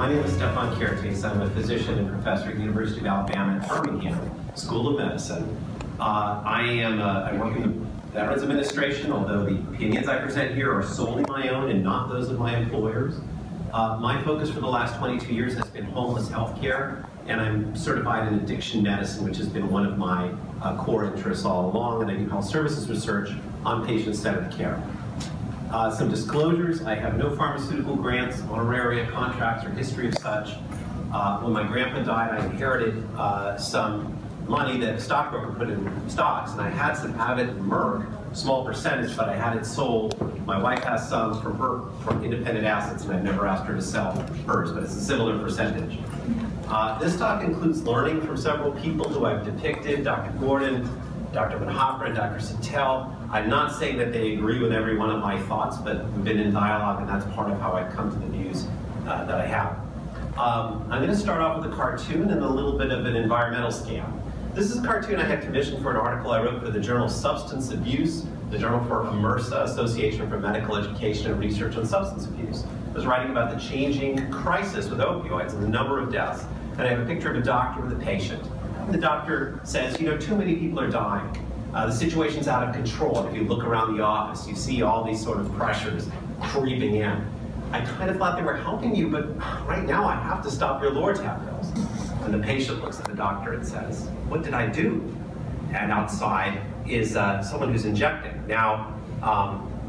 My name is Stefan Kertes. I'm a physician and professor at the University of Alabama at Birmingham School of Medicine. I work in the Veterans Administration, although the opinions I present here are solely my own and not those of my employers. My focus for the last 22 years has been homeless health care, and I'm certified in addiction medicine, which has been one of my core interests all along, and I do health services research on patient-centered care. Some disclosures: I have no pharmaceutical grants, honoraria, contracts, or history of such. When my grandpa died, I inherited some money that a stockbroker put in stocks, and I had some of it in Merck, small percentage, but I had it sold. My wife has some from independent assets, and I've never asked her to sell hers, but it's a similar percentage. This talk includes learning from several people who I've depicted: Dr. Gordon, Dr. Manhapra, and Dr. Sattel. I'm not saying that they agree with every one of my thoughts, but we've been in dialogue, and that's part of how I come to the views that I have. I'm going to start off with a cartoon and a little bit of an environmental scam. This is a cartoon I had commissioned for an article I wrote for the journal Substance Abuse, the journal for AMERSA, Association for Medical Education and Research on Substance Abuse. I was writing about the changing crisis with opioids and the number of deaths. And I have a picture of a doctor with a patient. And the doctor says, you know, too many people are dying. The situation's out of control. And if you look around the office, you see all these sort of pressures creeping in. I kind of thought they were helping you, but right now I have to stop your Lortab pills. And the patient looks at the doctor and says, what did I do? And outside is someone who's injecting. Now,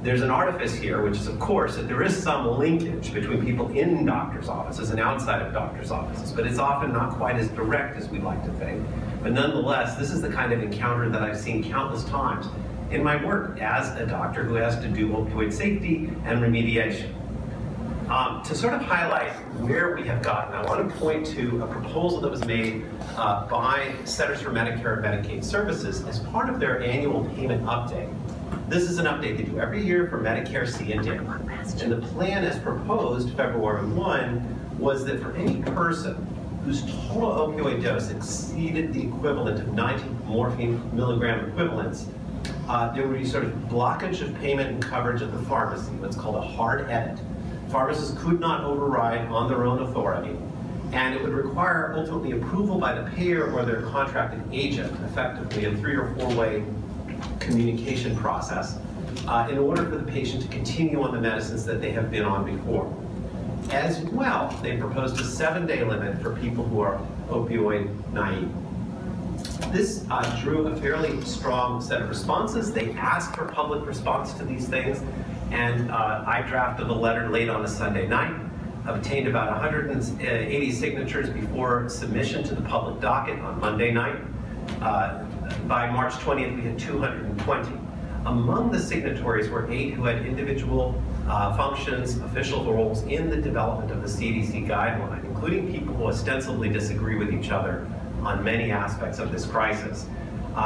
there's an artifice here, which is, of course, that there is some linkage between people in doctors' offices and outside of doctors' offices, but it's often not quite as direct as we'd like to think. But nonetheless, this is the kind of encounter that I've seen countless times in my work as a doctor who has to do opioid safety and remediation. To sort of highlight where we have gotten, I want to point to a proposal that was made by Centers for Medicare and Medicaid Services as part of their annual payment update. This is an update they do every year for Medicare C and D. And the plan as proposed February 1 was that for any person whose total opioid dose exceeded the equivalent of 90 morphine milligram equivalents, there would be sort of blockage of payment and coverage at the pharmacy, what's called a hard edit. Pharmacists could not override on their own authority, and it would require ultimately approval by the payer or their contracted agent, effectively a 3- or 4-way communication process, in order for the patient to continue on the medicines that they have been on before. As well, they proposed a 7-day limit for people who are opioid naive. This drew a fairly strong set of responses. They asked for public response to these things, and I drafted a letter late on a Sunday night, obtained about 180 signatures before submission to the public docket on Monday night. By March 20th, we had 220. Among the signatories were 8 who had individual functions, official roles in the development of the CDC guideline, including people who ostensibly disagree with each other on many aspects of this crisis.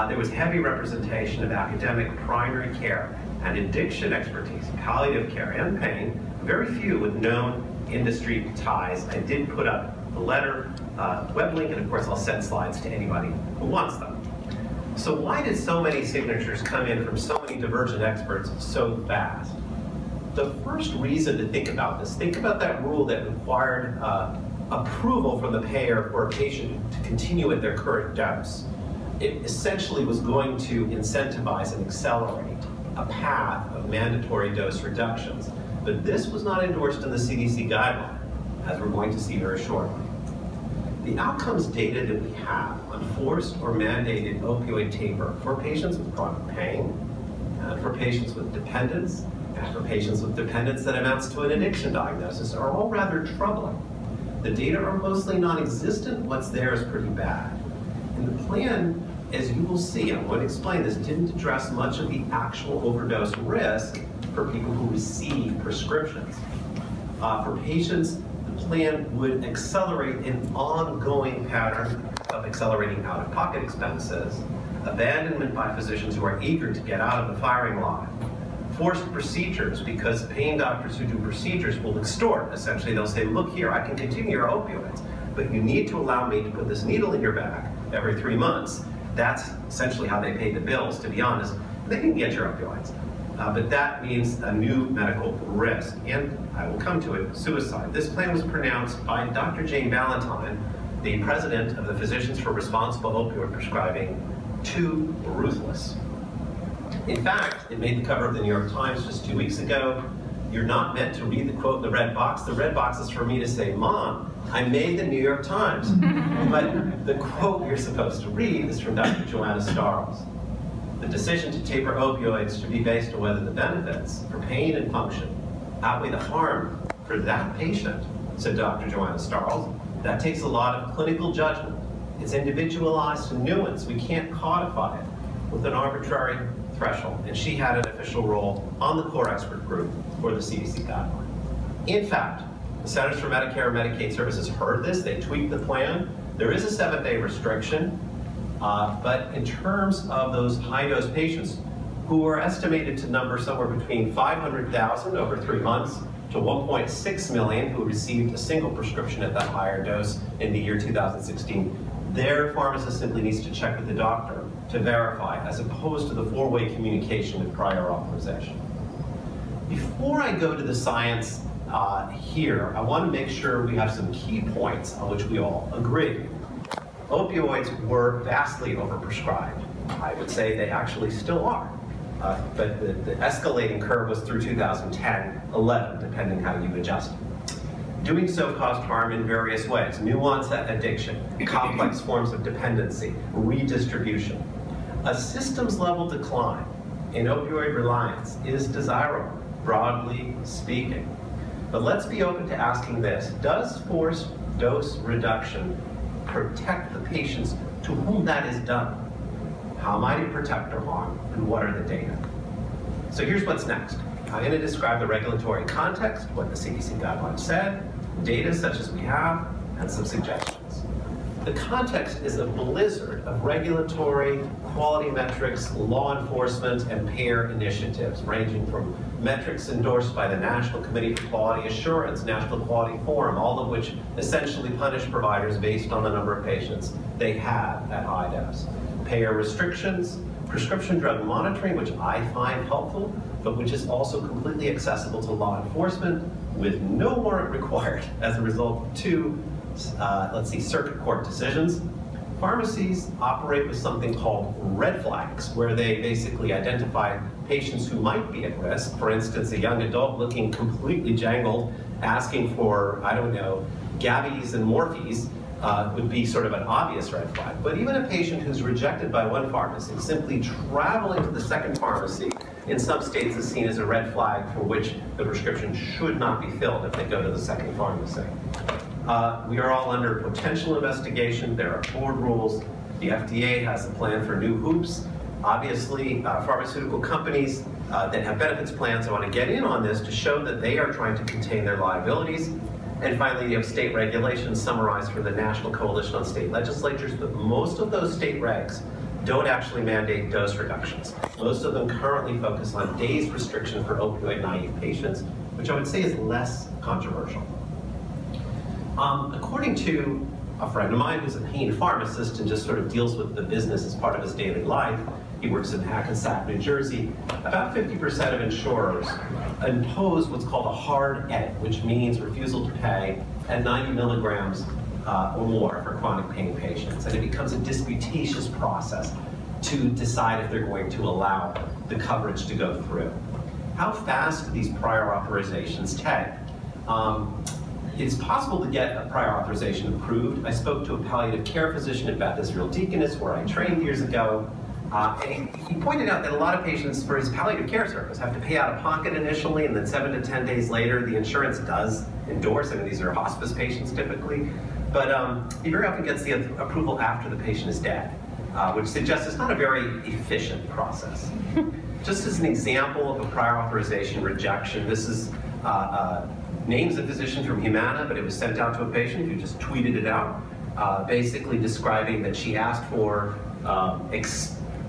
There was heavy representation of academic primary care and addiction expertise, palliative care, and pain, very few with known industry ties. I did put up the letter, web link, and of course I'll send slides to anybody who wants them. So why did so many signatures come in from so many divergent experts so fast? The first reason to think about this, think about that rule that required approval from the payer for a patient to continue at their current dose. It essentially was going to incentivize and accelerate a path of mandatory dose reductions. But this was not endorsed in the CDC guideline, as we're going to see very shortly. The outcomes data that we have on forced or mandated opioid taper for patients with chronic pain, and for patients with dependence, and for patients with dependence that amounts to an addiction diagnosis are all rather troubling. The data are mostly non-existent. What's there is pretty bad. And the plan, as you will see, I'm going to explain this, didn't address much of the actual overdose risk for people who receive prescriptions. For patients, the plan would accelerate an ongoing pattern of accelerating out-of-pocket expenses, abandonment by physicians who are eager to get out of the firing line, forced procedures because pain doctors who do procedures will extort. Essentially, they'll say, look here, I can continue your opioids, but you need to allow me to put this needle in your back every 3 months. That's essentially how they pay the bills, to be honest. They can get your opioids. but that means a new medical risk, and I will come to it, suicide. This plan was pronounced by Dr. Jane Ballantyne, the president of the Physicians for Responsible Opioid Prescribing, too ruthless. In fact, it made the cover of the New York Times just 2 weeks ago. You're not meant to read the quote in the red box. The red box is for me to say, Mom, I made the New York Times. But the quote you're supposed to read is from Dr. Joanna Starles. The decision to taper opioids should be based on whether the benefits for pain and function outweigh the harm for that patient, said Dr. Joanna Starles. That takes a lot of clinical judgment. It's individualized and nuanced. We can't codify it with an arbitrary threshold. And she had an official role on the core expert group for the CDC guideline. In fact, the Centers for Medicare and Medicaid Services heard this. They tweaked the plan. There is a 7-day restriction, but in terms of those high-dose patients who are estimated to number somewhere between 500,000 over 3 months to 1.6 million who received a single prescription at that higher dose in the year 2016, their pharmacist simply needs to check with the doctor to verify, as opposed to the 4-way communication with prior authorization. Before I go to the science here, I want to make sure we have some key points on which we all agree. Opioids were vastly overprescribed. I would say they actually still are. But the escalating curve was through 2010, 11, depending how you adjust it. Doing so caused harm in various ways: new onset addiction, complex forms of dependency, redistribution. A systems level decline in opioid reliance is desirable, broadly speaking. But let's be open to asking this: does forced dose reduction protect the patients to whom that is done? How might it protect or harm, and what are the data? So here's what's next. I'm going to describe the regulatory context, what the CDC guidelines said, data such as we have, and some suggestions. The context is a blizzard of regulatory, quality metrics, law enforcement, and payer initiatives, ranging from metrics endorsed by the National Committee for Quality Assurance, National Quality Forum, all of which essentially punish providers based on the number of patients they have at high dose. Payer restrictions, prescription drug monitoring, which I find helpful, but which is also completely accessible to law enforcement with no warrant required as a result of 2, circuit court decisions. Pharmacies operate with something called red flags, where they basically identify patients who might be at risk. For instance, a young adult looking completely jangled, asking for, I don't know, Gabbies and Morphees, would be sort of an obvious red flag. But even a patient who's rejected by one pharmacy, simply traveling to the second pharmacy in some states is seen as a red flag for which the prescription should not be filled if they go to the second pharmacy. We are all under potential investigation. There are board rules. The FDA has a plan for new hoops. Obviously, pharmaceutical companies that have benefits plans want to get in on this to show that they are trying to contain their liabilities. And finally, you have state regulations summarized for the National Coalition on State Legislatures, but most of those state regs don't actually mandate dose reductions. Most of them currently focus on days restriction for opioid-naive patients, which I would say is less controversial. According to a friend of mine who's a pain pharmacist and just sort of deals with the business as part of his daily life, he works in Hackensack, New Jersey, about 50% of insurers impose what's called a hard edit, which means refusal to pay at 90 milligrams or more for chronic pain patients. And it becomes a disputatious process to decide if they're going to allow the coverage to go through. How fast do these prior authorizations take? It's possible to get a prior authorization approved. I spoke to a palliative care physician at Beth Israel Deaconess, where I trained years ago, and he pointed out that a lot of patients for his palliative care service have to pay out of pocket initially, and then 7 to 10 days later, the insurance does endorse. I mean, these are hospice patients typically, but he very often gets the approval after the patient is dead, which suggests it's not a very efficient process. Just as an example of a prior authorization rejection, this is names a physician from Humana, but it was sent out to a patient who just tweeted it out, basically describing that she asked for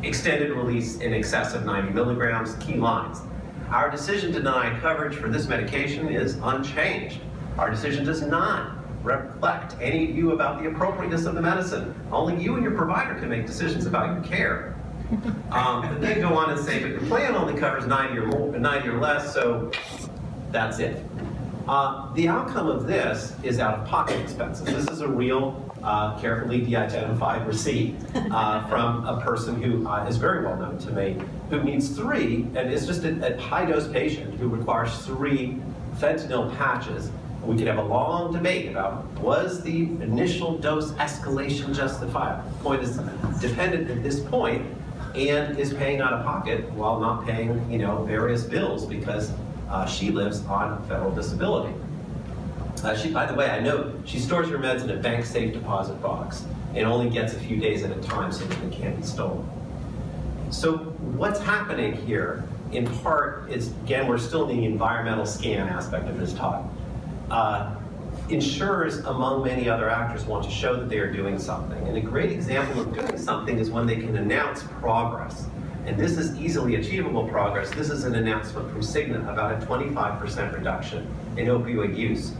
extended release in excess of 90 milligrams. Key lines: our decision to deny coverage for this medication is unchanged. Our decision does not reflect any view about the appropriateness of the medicine. Only you and your provider can make decisions about your care. But they go on and say, but your plan only covers 90 or less, so that's it. The outcome of this is out-of-pocket expenses. This is a real, carefully de-identified receipt from a person who is very well known to me, who needs 3, and is just a high-dose patient who requires 3 fentanyl patches. We could have a long debate about, was the initial dose escalation justifiable? The point is dependent at this point, and is paying out of pocket while not paying, various bills because she lives on federal disability. By the way, I know she stores her meds in a bank safe deposit box and only gets a few days at a time so that they can't be stolen. So what's happening here, in part, is, again, we're still in the environmental scan aspect of this talk. Insurers, among many other actors, want to show that they are doing something. And a great example of doing something is when they can announce progress. And this is easily achievable progress. This is an announcement from Cigna about a 25% reduction in opioid use.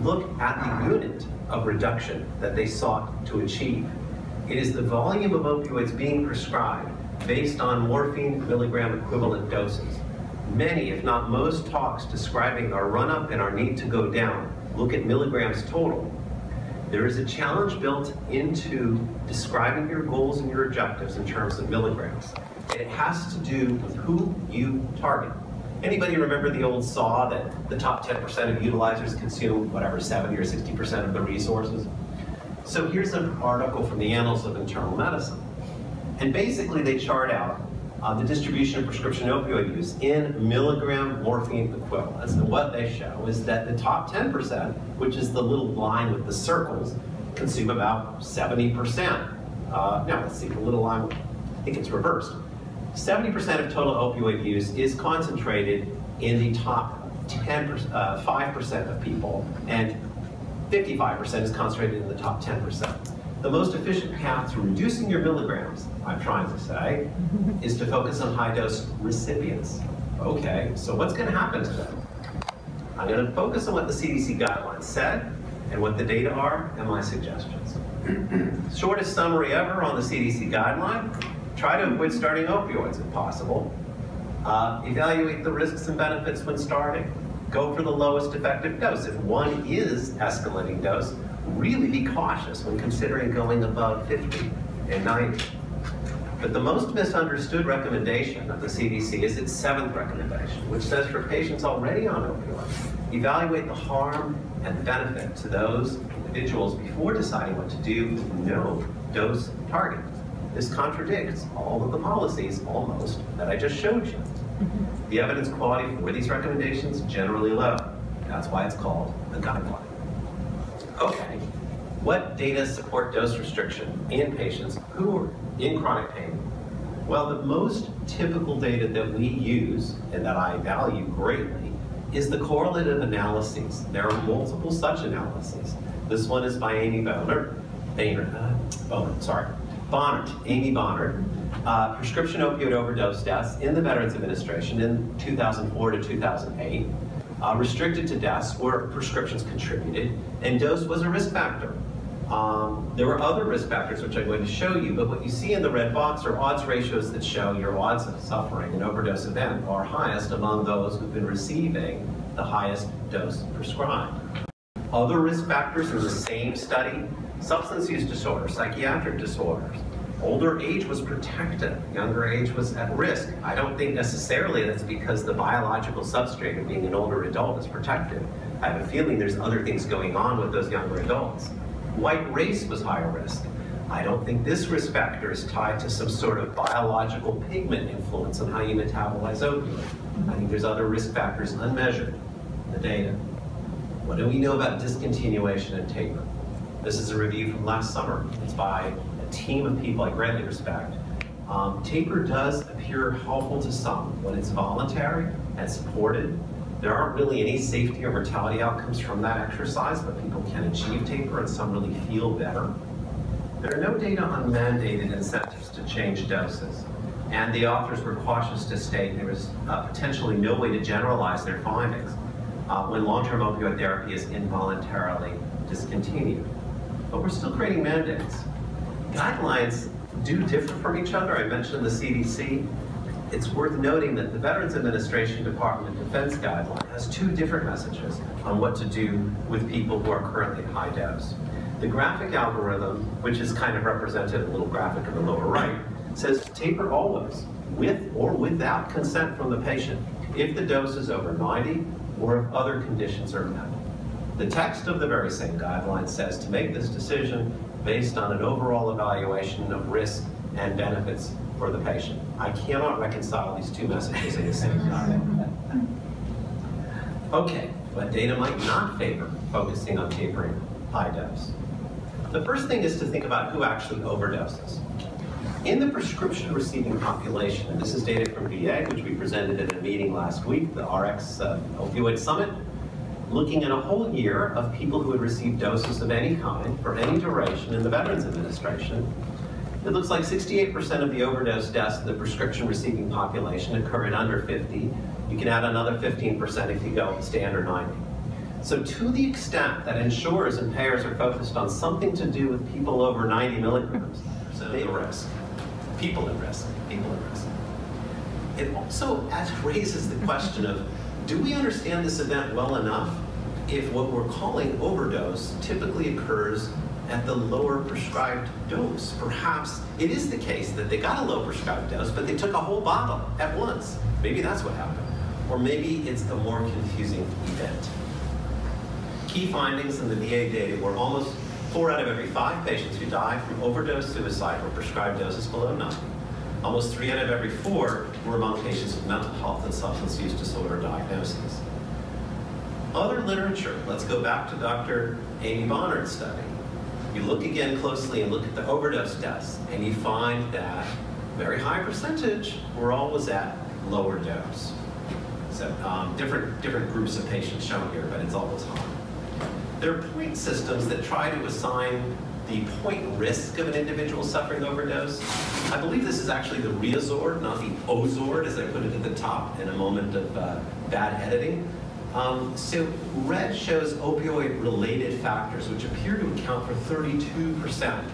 Look at the unit of reduction that they sought to achieve. It is the volume of opioids being prescribed based on morphine milligram equivalent doses. Many, if not most, talks describing our run-up and our need to go down look at milligrams total. There is a challenge built into describing your goals and your objectives in terms of milligrams. And it has to do with who you target. Anybody remember the old saw that the top 10% of utilizers consume, whatever, 70 or 60% of the resources? So here's an article from the Annals of Internal Medicine. And basically they chart out the distribution of prescription opioid use in milligram morphine equivalents. And what they show is that the top 10%, which is the little line with the circles, consume about 70%. Now let's see, the little line, I think it's reversed. 70% of total opioid use is concentrated in the top 5% of people, and 55% is concentrated in the top 10%. The most efficient path to reducing your milligrams, I'm trying to say, is to focus on high-dose recipients. Okay, so what's going to happen to them? I'm going to focus on what the CDC guidelines said and what the data are and my suggestions. Shortest summary ever on the CDC guideline: try to avoid starting opioids if possible. Evaluate the risks and benefits when starting. Go for the lowest effective dose. If one is escalating dose, really be cautious when considering going above 50 and 90. But the most misunderstood recommendation of the CDC is its 7th recommendation, which says for patients already on opioids, evaluate the harm and the benefit to those individuals before deciding what to do with no dose target. This contradicts all of the policies, almost, that I just showed you. The evidence quality for these recommendations is generally low. That's why it's called a guideline. Okay, what data support dose restriction in patients who are in chronic pain? Well, the most typical data that we use, and that I value greatly, is the correlative analyses. There are multiple such analyses. This one is by Amy Bonnert, Amy Bonnert, prescription opioid overdose deaths in the Veterans Administration in 2004 to 2008. Restricted to deaths where prescriptions contributed, and dose was a risk factor. There were other risk factors which I'm going to show you, but what you see in the red box are odds ratios that show your odds of suffering an overdose event are highest among those who've been receiving the highest dose prescribed. Other risk factors in the same study: substance use disorders, psychiatric disorders. Older age was protective, younger age was at risk. I don't think necessarily that's because the biological substrate of being an older adult is protective. I have a feeling there's other things going on with those younger adults. White race was higher risk. I don't think this risk factor is tied to some sort of biological pigment influence on how you metabolize opioid. I think there's other risk factors unmeasured in the data. What do we know about discontinuation and taper? This is a review from last summer. It's by team of people I greatly respect. Taper does appear helpful to some when it's voluntary and supported. There aren't really any safety or mortality outcomes from that exercise, but people can achieve taper and some really feel better. There are no data on mandated incentives to change doses, and the authors were cautious to state there is potentially no way to generalize their findings when long-term opioid therapy is involuntarily discontinued. But we're still creating mandates. Guidelines do differ from each other. I mentioned the CDC. It's worth noting that the Veterans Administration Department of Defense guideline has two different messages on what to do with people who are currently high dose. The graphic algorithm, which is kind of represented in a little graphic in the lower right, says taper always, with or without consent from the patient, if the dose is over 90 or if other conditions are met. The text of the very same guideline says to make this decision based on an overall evaluation of risk and benefits for the patient. I cannot reconcile these two messages in the same document. Okay, but data might not favor focusing on tapering high dose. The first thing is to think about who actually overdoses. In the prescription receiving population, and this is data from VA, which we presented at a meeting last week, the RX Opioid Summit, looking at a whole year of people who had received doses of any kind for any duration in the Veterans Administration. It looks like 68% of the overdose deaths in the prescription receiving population occur at under 50. You can add another 15% if you go stay under 90. So to the extent that insurers and payers are focused on something to do with people over 90 milligrams, they risk. People at risk. It also raises the question of, do we understand this event well enough if what we're calling overdose typically occurs at the lower prescribed dose? Perhaps it is the case that they got a low prescribed dose, but they took a whole bottle at once. Maybe that's what happened. Or maybe it's a more confusing event. Key findings in the VA data were almost 4 out of every 5 patients who died from overdose suicide were prescribed doses below 90. Almost 3 out of every 4 were among patients with mental health and substance use disorder diagnoses. Other literature, let's go back to Dr. Amy Bonnard's study. You look again closely and look at the overdose deaths, and you find that very high percentage were always at lower dose. So different groups of patients shown here, but it's always high. There are point systems that try to assign the point risk of an individual suffering overdose. I believe this is actually the Riazord, not the Ozord, as I put it at the top in a moment of bad editing. So red shows opioid-related factors, which appear to account for 32%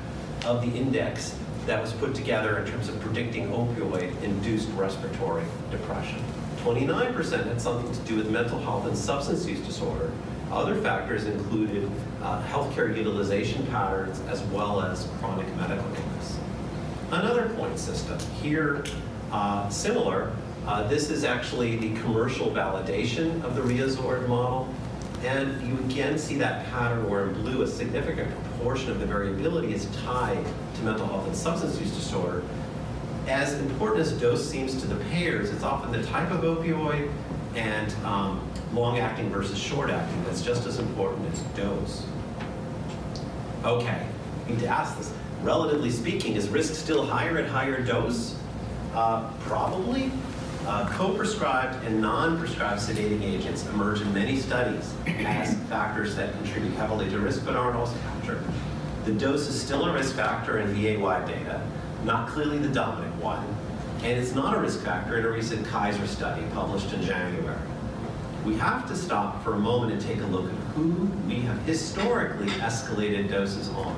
of the index that was put together in terms of predicting opioid-induced respiratory depression. 29% had something to do with mental health and substance use disorder. Other factors included healthcare utilization patterns as well as chronic medical illness. Another point system here, similar. This is actually the commercial validation of the Riazord model. And you again see that pattern where in blue a significant proportion of the variability is tied to mental health and substance use disorder. As important as dose seems to the payers, it's often the type of opioid and long-acting versus short-acting that's just as important as dose. Okay, I need to ask this. Relatively speaking, is risk still higher at higher dose? Probably. Co-prescribed and non-prescribed sedating agents emerge in many studies as factors that contribute heavily to risk but aren't also captured. The dose is still a risk factor in VA-wide data, not clearly the dominant one, and it's not a risk factor in a recent Kaiser study published in January. We have to stop for a moment and take a look at who we have historically escalated doses on.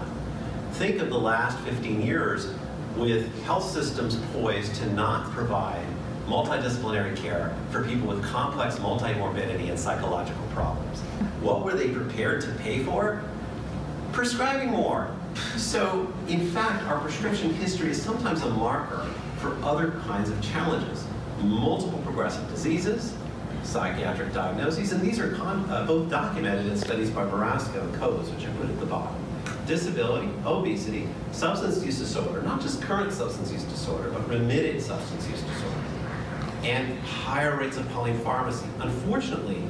Think of the last 15 years with health systems poised to not provide multidisciplinary care for people with complex multimorbidity and psychological problems. What were they prepared to pay for? Prescribing more. So, in fact, our prescription history is sometimes a marker for other kinds of challenges. Multiple progressive diseases, psychiatric diagnoses, and these are both documented in studies by Marasco and Coase, which I put at the bottom. Disability, obesity, substance use disorder, not just current substance use disorder, but remitted substance use disorder, and higher rates of polypharmacy. Unfortunately,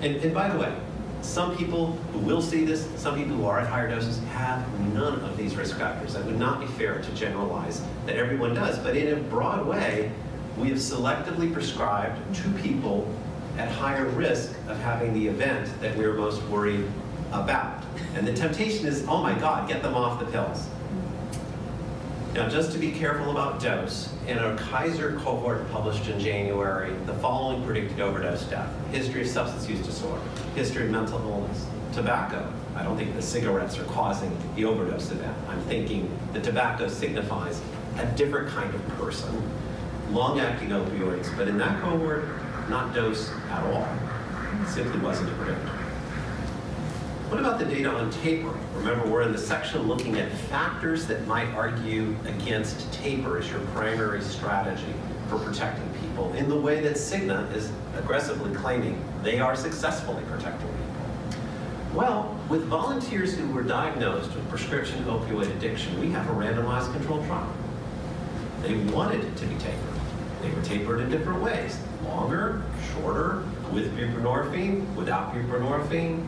and by the way, some people who will see this, some people who are at higher doses have none of these risk factors. That would not be fair to generalize that everyone does, but in a broad way, we have selectively prescribed to people at higher risk of having the event that we're most worried about. And the temptation is, oh my God, get them off the pills. Now, just to be careful about dose, in a Kaiser cohort published in January, the following predicted overdose death: history of substance use disorder, history of mental illness, tobacco, I don't think the cigarettes are causing the overdose event. I'm thinking the tobacco signifies a different kind of person. Long-acting opioids, but in that cohort, not dose at all. It simply wasn't a predictor. What about the data on tapering? Remember, we're in the section looking at factors that might argue against taper as your primary strategy for protecting people in the way that Cigna is aggressively claiming they are successfully protecting people. Well, with volunteers who were diagnosed with prescription opioid addiction, we have a randomized controlled trial. They wanted it to be tapered. They were tapered in different ways. Longer, shorter, with buprenorphine, without buprenorphine.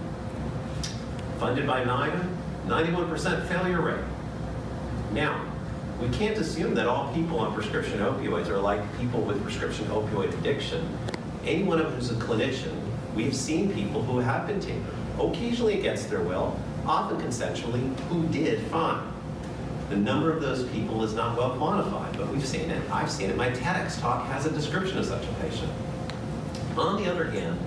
Funded by NIDA, 91% failure rate. Now, we can't assume that all people on prescription opioids are like people with prescription opioid addiction. Anyone who's a clinician, we've seen people who have been tapered, occasionally against their will, often consensually, who did fine. The number of those people is not well quantified, but we've seen it. I've seen it. My TEDx talk has a description of such a patient. On the other hand,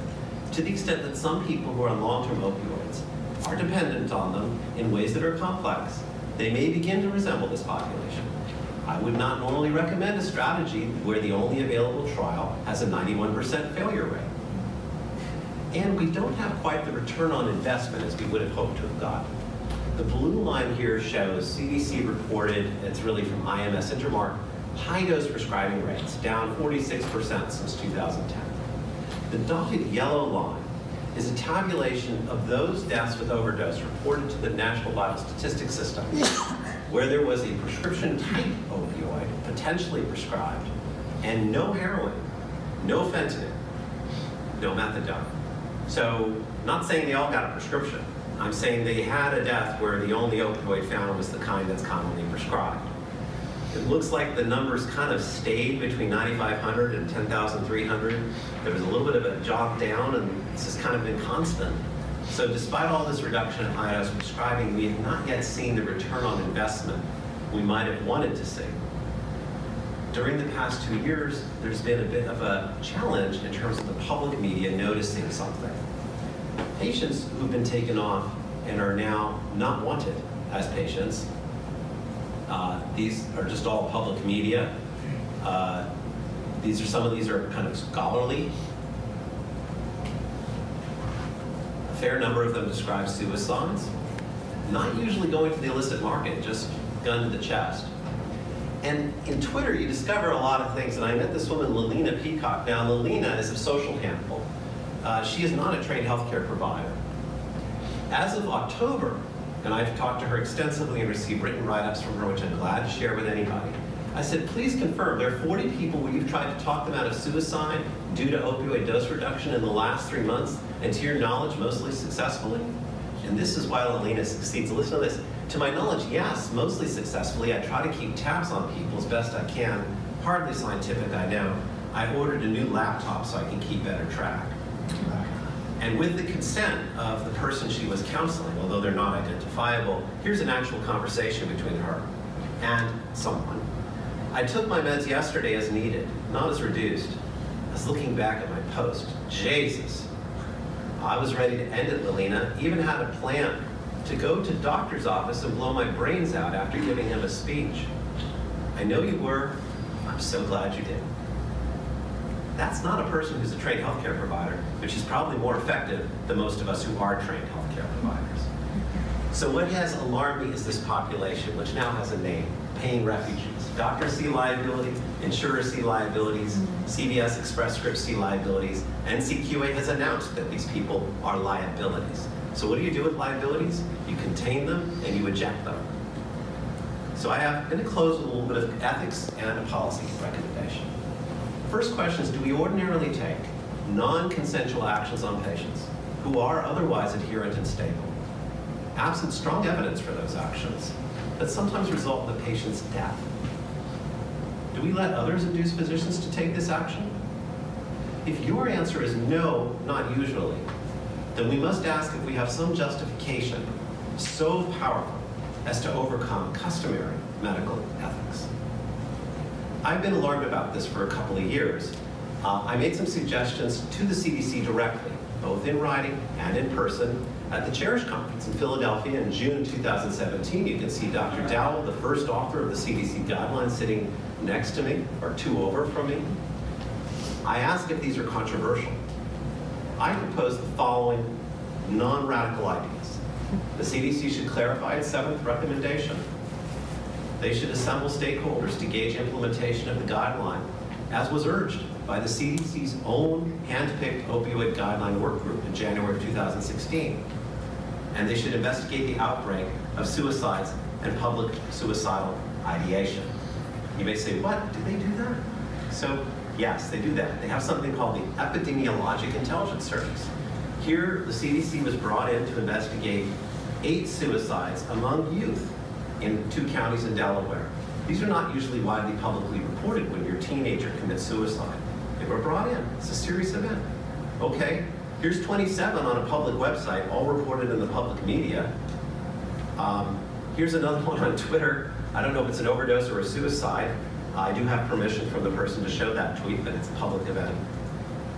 to the extent that some people who are on long-term opioids are dependent on them in ways that are complex, they may begin to resemble this population. I would not normally recommend a strategy where the only available trial has a 91% failure rate. And we don't have quite the return on investment as we would have hoped to have gotten. The blue line here shows CDC reported, it's really from IMS Intermark, high-dose prescribing rates, down 46% since 2010. The dotted yellow line is a tabulation of those deaths with overdose reported to the National Vital Statistics System, where there was a prescription-type opioid potentially prescribed, and no heroin, no fentanyl, no methadone. So, not saying they all got a prescription. I'm saying they had a death where the only opioid found was the kind that's commonly prescribed. It looks like the numbers kind of stayed between 9,500 and 10,300. There was a little bit of a jog down, and this has kind of been constant. So despite all this reduction in high-dose prescribing, we have not yet seen the return on investment we might have wanted to see. During the past 2 years, there's been a bit of a challenge in terms of the public media noticing something. Patients who've been taken off and are now not wanted as patients. These are just all public media. Some of these are kind of scholarly. A fair number of them describe suicides. Not usually going to the illicit market, just gun to the chest. And in Twitter, you discover a lot of things. And I met this woman, Lalina Peacock. Now, Lalina is a social handful. She is not a trained healthcare provider. As of October, and I've talked to her extensively and received written write-ups from her, which I'm glad to share with anybody. I said, please confirm, there are 40 people where you've tried to talk them out of suicide due to opioid dose reduction in the last 3 months, and to your knowledge, mostly successfully? And this is why Lalina succeeds. Listen to this. To my knowledge, yes, mostly successfully. I try to keep tabs on people as best I can. Hardly scientific, I know. I ordered a new laptop so I can keep better track. And with the consent of the person she was counseling, although they're not identifiable, here's an actual conversation between her and someone. I took my meds yesterday as needed, not as reduced. I was looking back at my post. Jesus. I was ready to end it, Lalina. Even had a plan to go to doctor's office and blow my brains out after giving him a speech. I know you were. I'm so glad you did. That's not a person who's a trained healthcare provider, which is probably more effective than most of us who are trained healthcare providers. So what has alarmed me is this population, which now has a name, paying refugees. Doctors see liability, insurers see liabilities, CVS Express Scripts see liabilities, NCQA has announced that these people are liabilities. So what do you do with liabilities? You contain them and you eject them. So I'm going to close with a little bit of ethics and a policy recommendation. First question is, do we ordinarily take non-consensual actions on patients who are otherwise adherent and stable, absent strong evidence for those actions that sometimes result in the patient's death? Do we let others induce physicians to take this action? If your answer is no, not usually, then we must ask if we have some justification so powerful as to overcome customary medical ethics. I've been alarmed about this for a couple of years. I made some suggestions to the CDC directly both in writing and in person, at the Cherish Conference in Philadelphia in June 2017. You can see Dr. Dowell, the first author of the CDC guidelines, sitting next to me, or two over from me. I asked if these are controversial. I propose the following non-radical ideas. The CDC should clarify its 7th recommendation. They should assemble stakeholders to gauge implementation of the guideline, as was urged by the CDC's own hand-picked opioid guideline work group in January of 2016. And they should investigate the outbreak of suicides and public suicidal ideation. You may say, what? Do they do that? So, yes, they do that. They have something called the Epidemiologic Intelligence Service. Here, the CDC was brought in to investigate 8 suicides among youth in 2 counties in Delaware. These are not usually widely publicly reported when your teenager commits suicide. They were brought in. It's a serious event. Okay, here's 27 on a public website, all reported in the public media. Here's another one on Twitter. I don't know if it's an overdose or a suicide. I do have permission from the person to show that tweet, but it's a public event.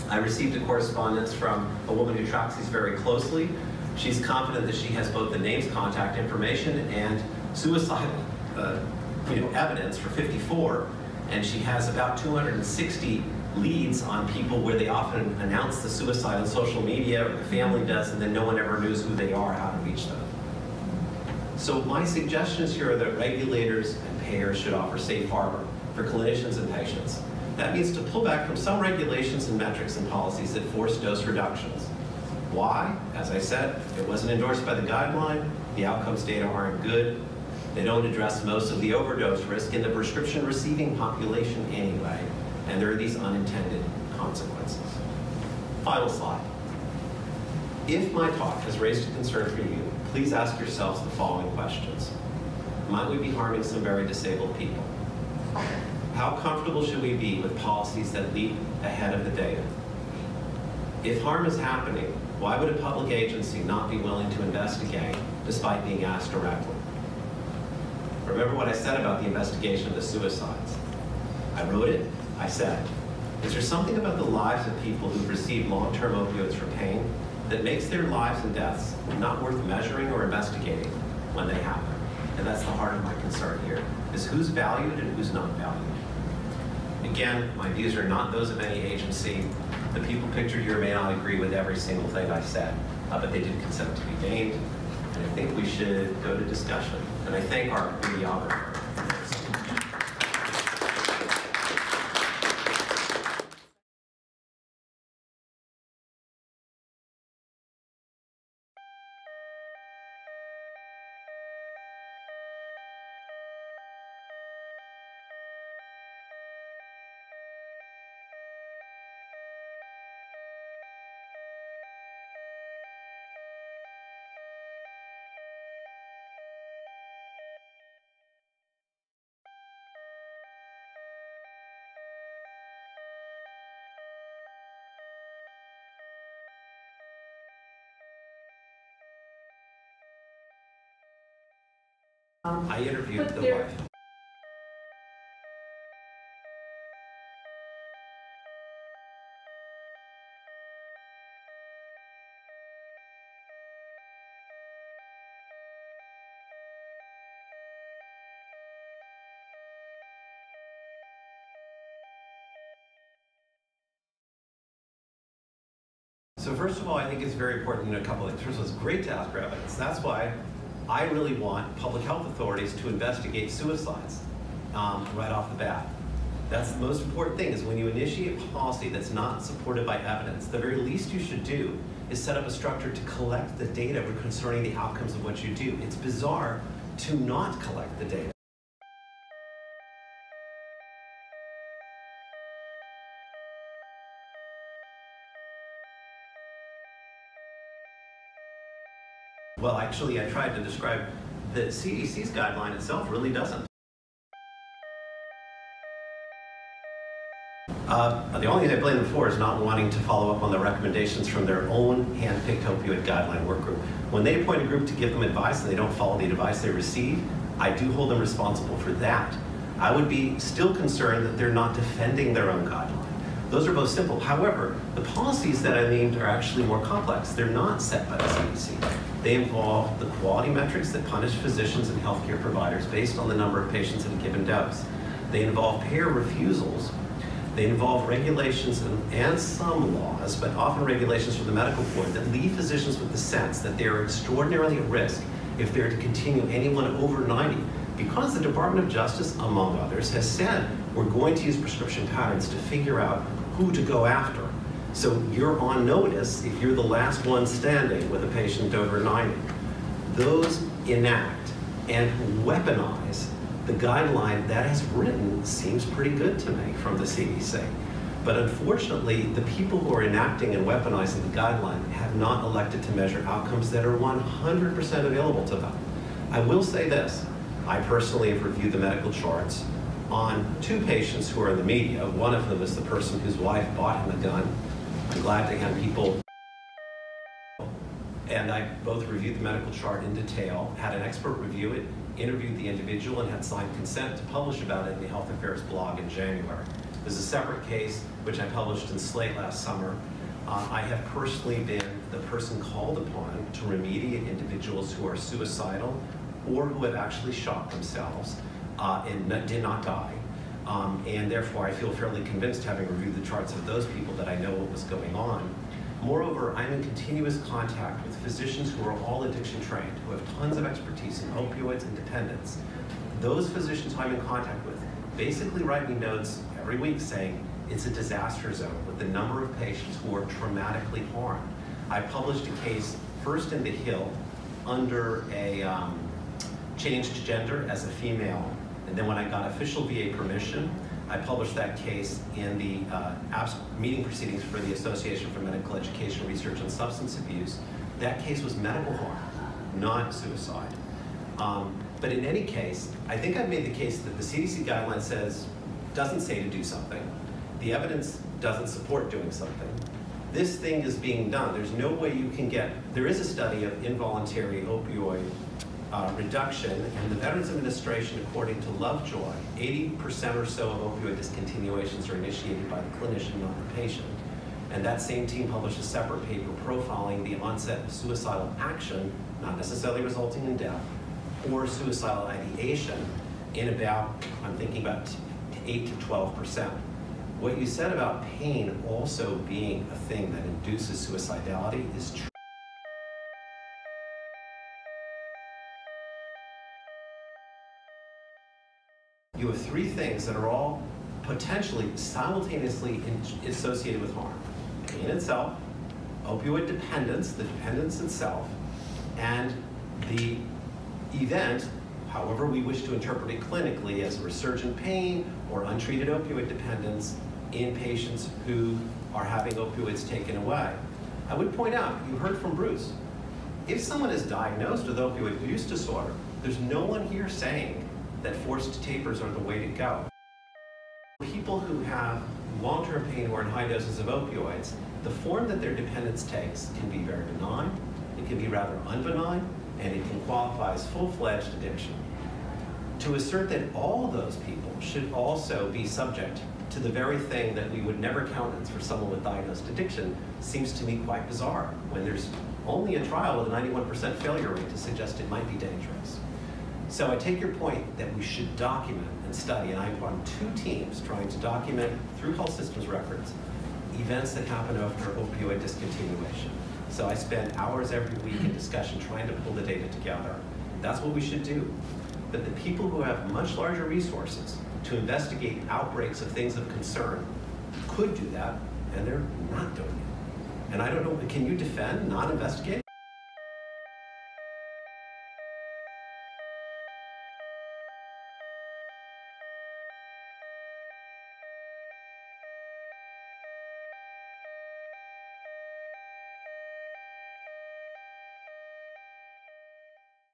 I received a correspondence from a woman who tracks these very closely. She's confident that she has both the names, contact information, and suicidal evidence for 54, and she has about 260 leads on people where they often announce the suicide on social media, or the family does, and then no one ever knows who they are, how to reach them. So my suggestions here are that regulators and payers should offer safe harbor for clinicians and patients. That means to pull back from some regulations and metrics and policies that force dose reductions. Why? As I said, it wasn't endorsed by the guideline, the outcomes data aren't good, they don't address most of the overdose risk in the prescription receiving population anyway, and there are these unintended consequences. Final slide. If my talk has raised a concern for you, please ask yourselves the following questions. Might we be harming some very disabled people? How comfortable should we be with policies that leap ahead of the data? If harm is happening, why would a public agency not be willing to investigate despite being asked directly? Remember what I said about the investigation of the suicides. I wrote it, I said, is there something about the lives of people who've received long-term opioids for pain that makes their lives and deaths not worth measuring or investigating when they happen? And that's the heart of my concern here, is who's valued and who's not valued. Again, my views are not those of any agency. The people pictured here may not agree with every single thing I said, but they did consent to be named. And I think we should go to discussion. And I thank our videographer. I interviewed the wife. So first of all, I think it's very important in a couple of things. First of all, it's great to ask for evidence. That's why I really want public health authorities to investigate suicides right off the bat. That's the most important thing, is when you initiate policy that's not supported by evidence, the very least you should do is set up a structure to collect the data concerning the outcomes of what you do. It's bizarre to not collect the data. Well, actually, I tried to describe the CDC's guideline itself really doesn't. The only thing I blame them for is not wanting to follow up on the recommendations from their own hand-picked opioid guideline work group. When they appoint a group to give them advice and they don't follow the advice they receive, I do hold them responsible for that. I would be still concerned that they're not defending their own guideline. Those are both simple. However, the policies that I named are actually more complex. They're not set by the CDC. They involve the quality metrics that punish physicians and healthcare providers based on the number of patients at a given dose. They involve payer refusals. They involve regulations and some laws, but often regulations from the medical board that leave physicians with the sense that they are extraordinarily at risk if they're to continue anyone over 90. Because the Department of Justice, among others, has said we're going to use prescription patterns to figure out who to go after. So you're on notice if you're the last one standing with a patient over 90. Those enact and weaponize the guideline that is written seems pretty good to me from the CDC. But unfortunately, the people who are enacting and weaponizing the guideline have not elected to measure outcomes that are 100% available to them. I will say this, I personally have reviewed the medical charts on 2 patients who are in the media. One of them is the person whose wife bought him a gun. I'm glad to have people, and I both reviewed the medical chart in detail, had an expert review it, interviewed the individual, and had signed consent to publish about it in the Health Affairs blog in January. There's a separate case which I published in Slate last summer. I have personally been the person called upon to remediate individuals who are suicidal or who have actually shot themselves and did not die. And therefore I feel fairly convinced, having reviewed the charts of those people, that I know what was going on. Moreover, I'm in continuous contact with physicians who are all addiction trained, who have tons of expertise in opioids and dependence. Those physicians who I'm in contact with basically write me notes every week saying it's a disaster zone with the number of patients who are traumatically harmed. I published a case first in The Hill under a changed gender as a female, and then when I got official VA permission, I published that case in the meeting proceedings for the Association for Medical Education Research on Substance Abuse. That case was medical harm, not suicide. But in any case, I think I've made the case that the CDC guideline doesn't say to do something. The evidence doesn't support doing something. This thing is being done. There's no way you can there is a study of involuntary opioid reduction, and the Veterans Administration, according to Lovejoy, 80% or so of opioid discontinuations are initiated by the clinician, not the patient. And that same team published a separate paper profiling the onset of suicidal action, not necessarily resulting in death, or suicidal ideation in about, I'm thinking about 8 to 12%. What you said about pain also being a thing that induces suicidality is true. You have 3 things that are all potentially simultaneously associated with harm. Pain itself, opioid dependence, the dependence itself, and the event, however we wish to interpret it clinically, as a resurgent pain or untreated opioid dependence in patients who are having opioids taken away. I would point out, you heard from Bruce, if someone is diagnosed with opioid use disorder, there's no one here saying that forced tapers are the way to go. People who have long-term pain or in high doses of opioids, the form that their dependence takes can be very benign, it can be rather unbenign, and it can qualify as full-fledged addiction. To assert that all those people should also be subject to the very thing that we would never countenance for someone with diagnosed addiction seems to me quite bizarre, when there's only a trial with a 91% failure rate to suggest it might be dangerous. So I take your point that we should document and study, and I'm on 2 teams trying to document, through health systems records, events that happen after opioid discontinuation. So I spend hours every week in discussion trying to pull the data together. That's what we should do. But the people who have much larger resources to investigate outbreaks of things of concern could do that, and they're not doing it. And I don't know, can you defend not investigating?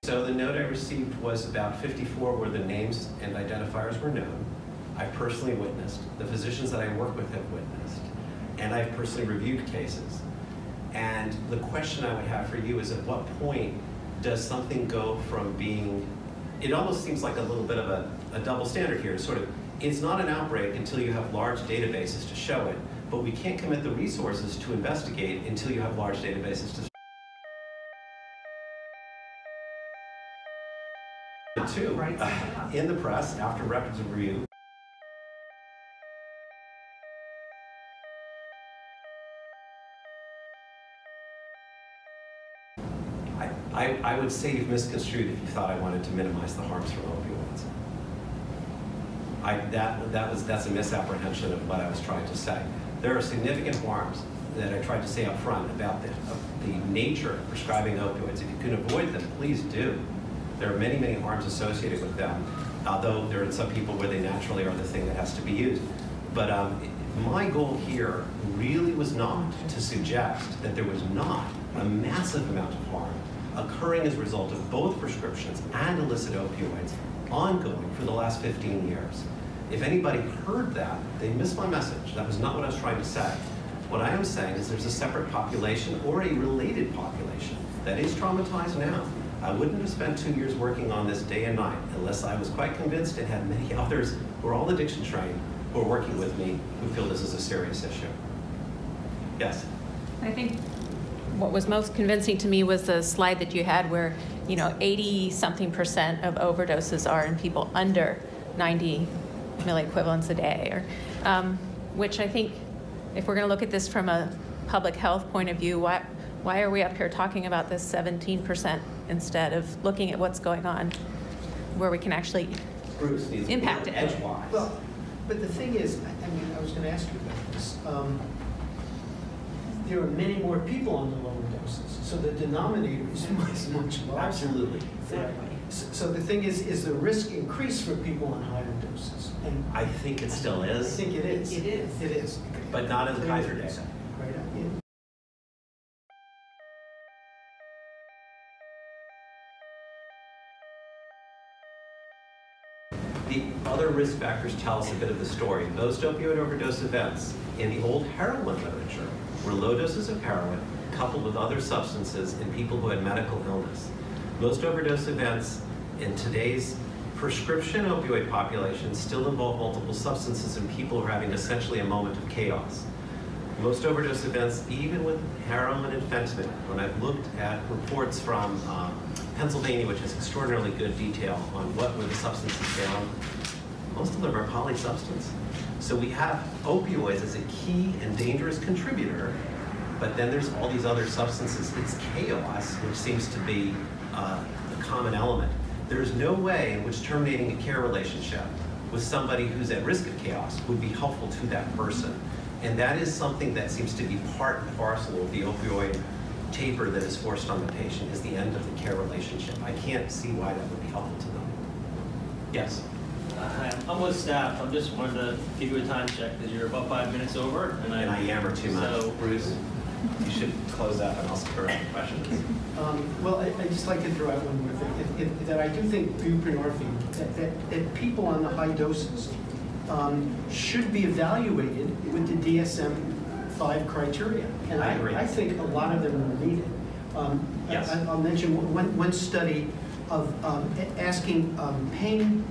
So the note I received was about 54 where the names and identifiers were known. I personally witnessed. The physicians that I work with have witnessed. And I've personally reviewed cases. And the question I would have for you is, at what point does something go from being, it almost seems like a little bit of a double standard here. It's not an outbreak until you have large databases to show it. but we can't commit the resources to investigate until you have large databases to. Two, in the press, after records of review, I would say you've misconstrued if you thought I wanted to minimize the harms from opioids. That's a misapprehension of what I was trying to say. There are significant harms that I tried to say up front about the nature of prescribing opioids. If you can avoid them, please do. There are many, many harms associated with them, although there are some people where they naturally are the thing that has to be used. But my goal here really was not to suggest that there was not a massive amount of harm occurring as a result of both prescriptions and illicit opioids ongoing for the last 15 years. If anybody heard that, they missed my message. That was not what I was trying to say. What I am saying is there's a separate population or a related population that is traumatized now. I wouldn't have spent 2 years working on this day and night unless I was quite convinced and had many others who are all addiction trained who are working with me who feel this is a serious issue. Yes? I think what was most convincing to me was the slide that you had where, 80-something% of overdoses are in people under 90 milliequivalents a day, which I think, if we're going to look at this from a public health point of view, why are we up here talking about this 17% instead of looking at what's going on where we can actually impact it? Edgewise. Well, but the thing is, I was going to ask you about this. There are many more people on the lower doses, so the denominator is much larger. Absolutely. So the thing is the risk increased for people on higher doses? And I think it still is. I think it is. It is. It is. But not in the Kaiser data. Right. Yeah. The other risk factors tell us a bit of the story. Most opioid overdose events in the old heroin literature were low doses of heroin coupled with other substances in people who had medical illness. Most overdose events in today's prescription opioid population still involve multiple substances in people who are having essentially a moment of chaos. Most overdose events, even with heroin and fentanyl, when I've looked at reports from Pennsylvania, which has extraordinarily good detail on what were the substances found, most of them are polysubstance. So we have opioids as a key and dangerous contributor, but then there's all these other substances. It's chaos, which seems to be the common element. There's no way in which terminating a care relationship with somebody who's at risk of chaos would be helpful to that person. And that is something that seems to be part and parcel of the opioid taper that is forced on the patient, is the end of the care relationship. I can't see why that would be helpful to them. Yes? Hi, I'm with staff. I just wanted to give you a time check because you're about 5 minutes over. And I yammer too much. So, Bruce, you should close up and I'll spur any questions. Well, I'd just like to throw out one more thing. That I do think buprenorphine, that people on the high doses should be evaluated with the DSM-5 criteria. And I agree. I think a lot of them are needed. Yes. I'll mention one study of asking pain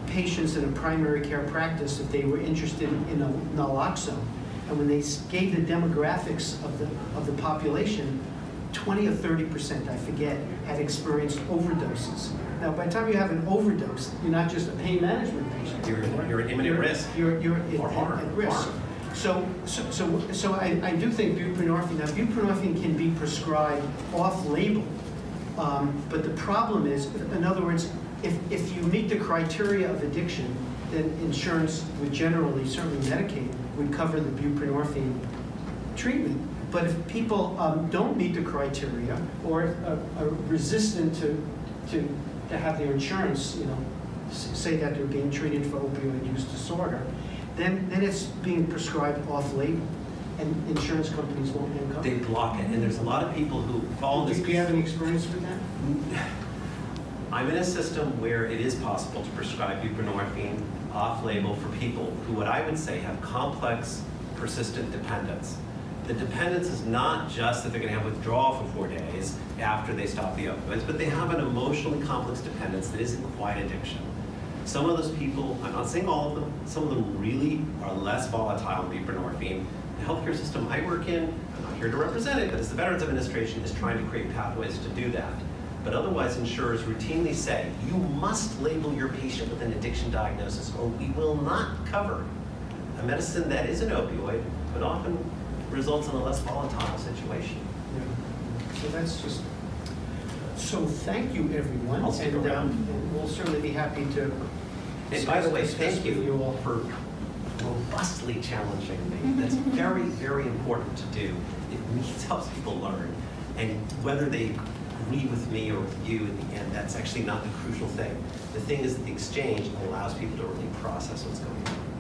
patients in a primary care practice if they were interested in naloxone. And when they gave the demographics of the population, 20 or 30%, I forget, had experienced overdoses. Now, by the time you have an overdose, you're not just a pain management patient. You're at imminent risk. You're harm. at risk. So I do think buprenorphine. Now, buprenorphine can be prescribed off-label, but the problem is, in other words, if you meet the criteria of addiction, then insurance would generally, certainly Medicaid, would cover the buprenorphine treatment. But if people don't meet the criteria or are resistant to have their insurance, say that they're being treated for opioid use disorder, then it's being prescribed off-label, and insurance companies won't cover They it. block it, and there's a lot of people who follow this. Do you have any experience with that? I'm in a system where it is possible to prescribe buprenorphine off-label for people who, what I would say, have complex, persistent dependence. The dependence is not just that they're going to have withdrawal for 4 days after they stop the opioids, but they have an emotionally complex dependence that isn't quite addiction. Some of those people, I'm not saying all of them, some of them really are less volatile in buprenorphine the healthcare system I work in, I'm not here to represent it, but as the Veterans Administration is trying to create pathways to do that. But otherwise, insurers routinely say, you must label your patient with an addiction diagnosis or we will not cover a medicine that is an opioid, but often results in a less volatile situation. Yeah. So that's just, so thank you, everyone. I'll stick around. And we'll certainly be happy to. And by the way, discuss thank with you all. for robustly challenging me. That's very, very important to do. It helps people learn. And whether they agree with me or with you in the end, that's actually not the crucial thing. The thing is that the exchange allows people to really process what's going on.